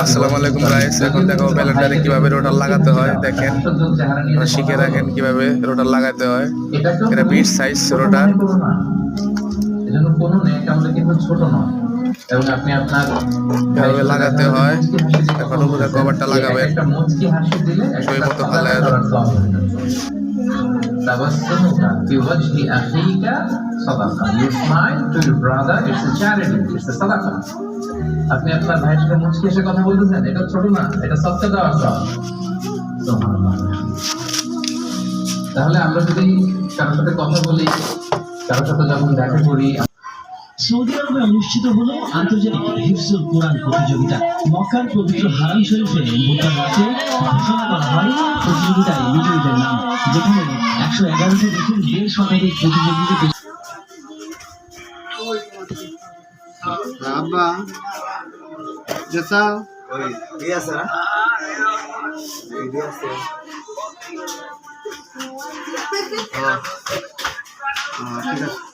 আসসালামু আলাইকুম গাইস, এখন দেখো ব্যালেন্ডারে কিভাবে রোটার লাগাতে হয়। দেখেন, শিখে রাখেন কিভাবে রোটার লাগাতে হয়। এটা বিট সাইজ রোটার। এজন্য কোনো নেট আমাদের কিন্তু ছোট নয়, এবং আপনি আপনার কিভাবে লাগাতে হয় এখন উপরে কভারটা লাগাবেন একটা মুচকি হাসি দিলে সই একটা মতো সাদা ফালায়। কালার সং হয়ে যাচ্ছে। তাবাসসুমুকা ফি ওয়াজহি আখিকা সাদাকা, you smile to your brother, it's a charity, it's a সাদাকা। আপনি আপনার ভাইয়ের সাথে মুচকি হেসে কথা বলতেছেন, এটা ছোট না, এটা সবচেয়ে দেওয়ার সব। সুবহানাল্লাহ। তাহলে আমরা যদি কারোর সাথে কথা বলি, কারোর সাথে যখন দেখা করি। সৌদি আরবে অনুষ্ঠিত হলো আন্তর্জাতিক হিফজুল কোরআন প্রতিযোগিতা। মক্কার পবিত্র হারাম শরীফে বুধবার রাতে ঘোষণা করা হয় প্রতিযোগিতায় বিজয়ীদের নাম, যেখানে 111টি দেশের 1.5 শতাধিক প্রতিযোগীকে Abba, jasa, Oi, dia sana. Dia sana. ঠিক আছে।